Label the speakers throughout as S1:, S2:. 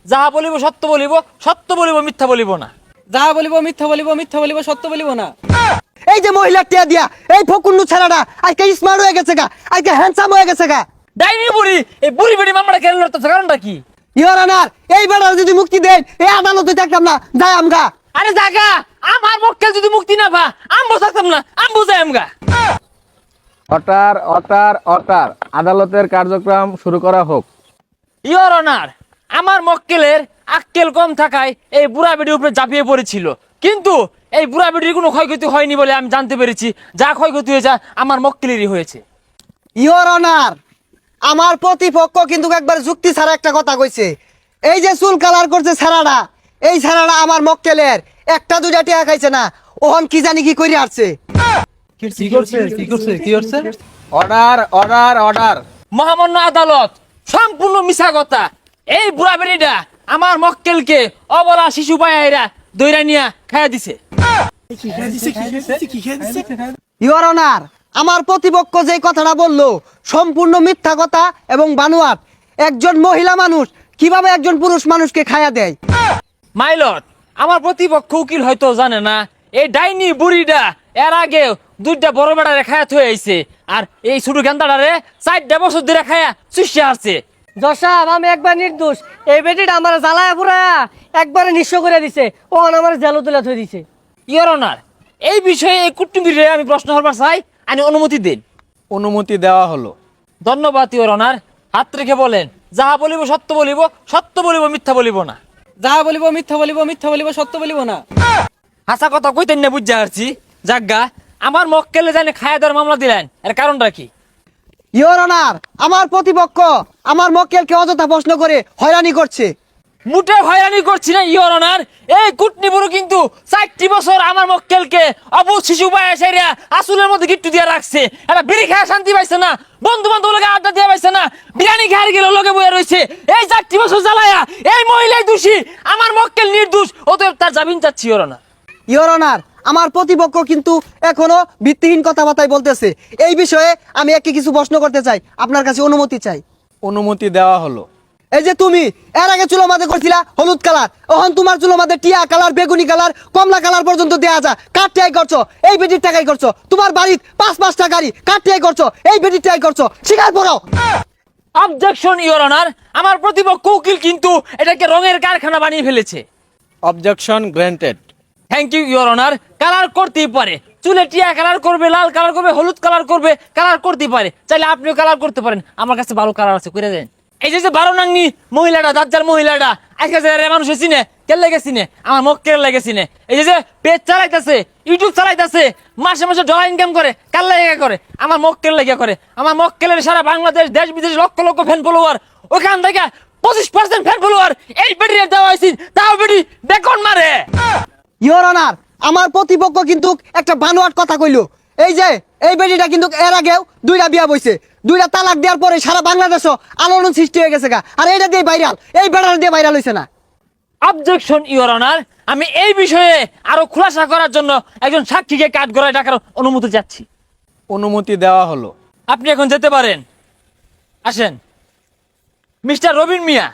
S1: যাহা বলিব সত্য বলিব, সত্য বলিব মিথ্যা বলিব না।
S2: যাহা বলিব মিথ্যা বলিব, মিথ্যা বলিব সত্য বলিব না।
S3: এই যে মহিলা টিয়া দিয়া এই ফকুন্নু ছেলেটা আজকে স্মার্ট হয়ে গেছে গা, আজকে হ্যান্ডসাম হয়ে গেছে গা।
S1: ডাইনি বুড়ি, এই বুড়ি বেড়ি মামলা কেন লড়তেছে, কারণটা কি?
S3: ইওর অনার, এই বেটার যদি মুক্তি দেন এই আদালতে থাকতাম না, যাই আমগা।
S1: আরে জাগা, আমার মক্কেল যদি মুক্তি না পা আমবো থাকতাম না, আমবো যাই আমগা।
S4: অর্ডার অর্ডার অর্ডার, আদালতের কার্যক্রম শুরু করা হোক।
S1: ইওর অনার, আমার মক্কেলের আক্কেল কম থাকায় এই বুড়া বেডির উপরে ঝাঁপিয়ে পড়েছিল, কিন্তু এই বুড়া বেডির কোনো ক্ষয়ক্ষতি হয়নি বলে আমি জানতে পেরেছি। যা ক্ষয়ক্ষতি হয়েছে আমার মক্কেলেরই হয়েছে।
S3: ইওর অনার, আমার প্রতিপক্ষ কিন্তু একবার যুক্তি ছাড়া একটা কথা কইছে। এই যে চুল কালার করছে ছাড়াটা, এই ছাড়াটা আমার মক্কেলের একটা দুইটা টিয়া খাইছে না, ওহন কি জানি কি কইরে আসছে।
S4: Order order order.
S1: মহামান্য আদালত, সম্পূর্ণ মিছা কথা। এই বুড়া বেড়িটা আমার মক্কেলকে অবলা শিশু পায়রা দইরা নিয়া খাইয়া দিছে।
S3: ইওর অনার, আমার প্রতিপক্ষ যে কথাটা বললো সম্পূর্ণ মিথ্যা কথা এবং বানোয়াট। একজন মহিলা মানুষ কিভাবে একজন পুরুষ মানুষকে খায়া দেয়?
S1: মাইলট, আমার প্রতিপক্ষ উকিল হয়তো জানে না, এই ডাইনি বুড়িটা এর আগে দুইটা বড় বেড়ারে খায়া থয়ে আইছে, আর এই ছোট গেন্দাটারে 4 বছর ধরে খায়া চুষে আসছে।
S2: জসাব, আমি একবার নির্দোষ। এই বেটিটা আমার জ্বালায় পুরায়া একবারে নিঃস্ব করে দিছে, ও আমার জেলো তুলে থই দিছে।
S1: ইওর অনার, এই বিষয়ে এই কুটুম্বিরে আমি প্রশ্ন করবার চাই, আমি অনুমতি দিন।
S4: অনুমতি দেওয়া হলো।
S1: ধন্যবাদ ইওর অনার। হাত রেখে বলেন, যাহা বলিব সত্য বলিব, সত্য বলিব মিথ্যা বলিব না।
S2: যাহা বলিব মিথ্যা বলিব, মিথ্যা বলিব সত্য বলিব না।
S1: হাসা কথা কইতেন না, বুঝতে পারছি। জাগা, আমার মক্কেলে জানে খায়া দেওয়ার মামলা দিলেন, এর কারণটা কি?
S3: ইওর অনার, আমার প্রতিপক্ষ আমার মক্কেলকে অযথা প্রশ্ন করে হয়রানি করছে।
S1: মুটে হয়রানি করছি না ইওর অনার। এই কুটনি বুড়ো কিন্তু 4 বছর আমার মক্কেলকে অবুঝ শিশু পায় সেরিয়া আসুলের মধ্যে গিট্টু দিয়ে রাখছে। এটা বিড়ি খায় শান্তি পাইছে না, বন্ধু বান্ধব লোকে আড্ডা দিয়ে পাইছে না, বিরিয়ানি খায় গেলে লোকে বয়ে রয়েছে। এই 4 বছর জ্বালায়া এই মহিলাই দোষী, আমার মক্কেল নির্দোষ, অতএব তার জামিন চাচ্ছি ইওর অনার।
S3: ইওর অনার, আমার প্রতিপক্ষ কিন্তু এখনো ভিত্তিহীন কথাবার্তাই বলতেছে। এই বিষয়ে আমি একটি কিছু প্রশ্ন করতে চাই, আপনার কাছে অনুমতি চাই।
S4: অনুমতি দেওয়া হলো।
S3: এই যে তুমি এর আগে চুলো মাঝে করছিলা হলুদ কালার, এখন তোমার চুলো মাঝে টিয়া কালার, বেগুনি কালার, কমলা কালার পর্যন্ত দেয়া যা, কার টিয়াই করছো? এই বেটির টাকাই করছো। তোমার বাড়ির 5-5টা গাড়ি, কার টিয়াই করছো? এই বেটির টাকাই করছো। স্বীকার করো।
S1: অবজেকশন ইওর অনার, আমার প্রতিপক্ষ উকিল কিন্তু এটাকে রঙের কারখানা বানিয়ে ফেলেছে।
S4: Objection granted.
S1: Thank you your honour. Colour করতেই পারে, চুলে টিয়া কালার করবে, লাল কালার করবে, হলুদ কালার করবে, কালার করতেই পারে। চাইলে আপনিও কালার করতে পারেন, আমার কাছে ভালো কালার আছে, করে দেন। এই যে 12 নাংনি মহিলাটা, দাজ্জাল মহিলাটা, আজকে যে মানুষ চিনে, কেন লেগে চিনে? আমার মক্কেল লেগে চিনে। এই যে পেজ চালাইতেছে, ইউটিউব চালাইতেছে, মাসে মাসে ডলার ইনকাম করে, কার লেগে করে? আমার মক্কেল লেগে করে। আমার মক্কেলের সারা বাংলাদেশ, দেশ বিদেশ লক্ষ লক্ষ ফ্যান ফলোয়ার, ওখান থেকে 25% ফ্যান ফলোয়ার এই বেটির দেওয়া হয়েছে, তাও বেটি বেকন মারে।
S3: ইওর অনার, আমার প্রতিপক্ষ কিন্তু একটা বানোয়াট কথা কইলো। এই যে এই বেটিটা কিন্তু এর আগেও 2টা বিয়া বইছে, 2টা তালাক দেওয়ার পরে সারা বাংলাদেশও আলোড়ন সৃষ্টি হয়ে গেছে গা, আর এইটা দিয়ে ভাইরাল, এই বেটার দিয়ে ভাইরাল হইছে না।
S1: অবজেকশন ইওর অনার, আমি এই বিষয়ে আরো খুলাসা করার জন্য একজন সাক্ষীকে কাঠগড়ায় ডাকার অনুমতি চাচ্ছি।
S4: অনুমতি দেওয়া হলো।
S1: আপনি এখন যেতে পারেন, আসেন। মিস্টার রবিন মিয়া,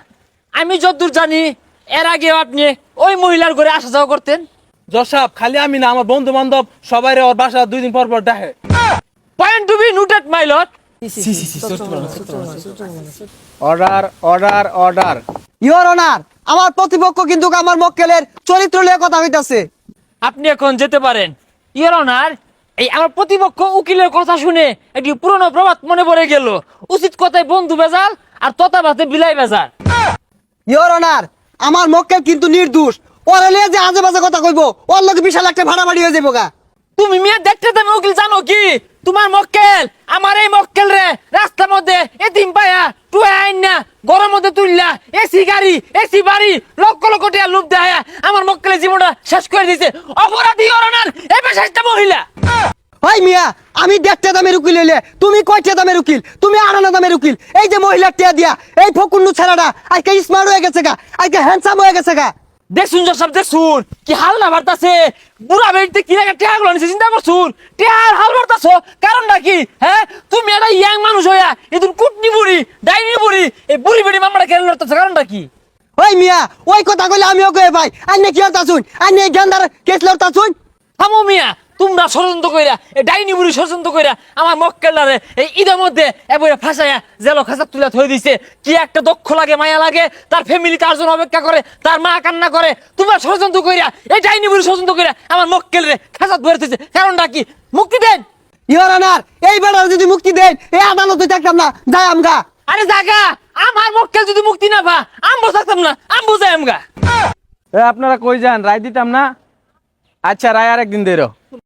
S1: আমি যতদূর জানি এর আগেও আপনি ওই মহিলার ঘরে আসা যাওয়া করতেন।
S5: জসাব, খালি আমি না, আমার বন্ধু বান্ধব সবাই ওর বাসা 2 দিন পর পর ডাকে।
S1: Point to be noted my lord.
S4: Order order order.
S3: Your honour, আমার প্রতিপক্ষ কিন্তু আমার মক্কেলের চরিত্র নিয়ে কথা হইতাছে।
S1: আপনি এখন যেতে পারেন। ইওর অনার, এই আমার প্রতিপক্ষ উকিলের কথা শুনে একটি পুরনো প্রবাদ মনে পড়ে গেল, উচিত কথায় বন্ধু বেজাল আর তথা ভাতে বিলাই বেজাল।
S3: ইওর অনার, আমার মক্কেল কিন্তু নির্দোষ। ওরে লিয়ে যে আজে বাজে কথা কইবো, ওর লগে বিশাল একটা ভাড়াবাড়ি হয়ে যাবো গা।
S1: তুমি মিয়া দেখতে তুমি উকিল জানো কি? তোমার মক্কেল আমার এই মক্কেল রে রাস্তার মধ্যে এতিম পায়া টুয়া আইন না, গরম মধ্যে তুললা, এসি গাড়ি, এসি বাড়ি, লক্ষ লক্ষ টাকা লুপ দেয়া আমার মক্কেলের জীবনটা শেষ করে দিছে। অপরাধী ইওর অনার, এই পেশাটা মহিলা।
S3: ভাই মিয়া, আমি 1.5 দামের উকিল হইলে তুমি কয়টা দামের উকিল? তুমি 8 দামের উকিল। এই যে মহিলার টিয়া দিয়া এই ফকুন্নু ছেলেটা আজকে স্মার্ট হয়ে গেছে গা, আজকে হ্যান্ডসাম হয়ে গেছে গা।
S1: দেখুন সব দেখুন কি হাল না বাড়তাছে, বুড়া বেড়িতে কি লাগে টেয়া গুলো নিছে, চিন্তা করছুন? টেয়ার হাল বাড়তাছ, কারণটা কি? হ্যাঁ, তুমি একটা ইয়াং মানুষ হইয়া এদিন কুটনি বুড়ি, ডাইনি বুড়ি, এই বুড়ি বেড়ি মামলা কেন লড়তেছ, কারণটা কি?
S3: ওই মিয়া ওই কথা কইলে আমিও কই ভাই আইনে কি হতা শুন আইনে গেন্দার কেস লড়তা শুন
S1: থামো মিয়া, তোমরা ষড়যন্ত্র কইরা এই ডাইনি বুড়ি ষড়যন্ত্র কইরা আমার মক্কেলারে এই ঈদের মধ্যে এবারে ফাঁসাইয়া জেল খাসাপ তুলে থই দিছে। কি একটা দক্ষ লাগে, মায়া লাগে, তার ফ্যামিলি তার জন্য অপেক্ষা করে, তার মা কান্না করে। তোমরা ষড়যন্ত্র কইরা এই ডাইনি বুড়ি ষড়যন্ত্র কইরা আমার মক্কেলরে খাসাপ ধরে থইছে। কারণটা কি? মুক্তি দেন।
S3: ইওর অনার এই বেটার যদি মুক্তি দেন এই আদালতে থাকতাম না যাই আমগা।
S1: আরে জাগা, আমার মক্কেল যদি মুক্তি না পা আমবো থাকতাম না, আমবো যাই আমগা।
S5: আপনারা কই যান, রায় দিতাম না? আচ্ছা রায় আরেকদিন দেরো।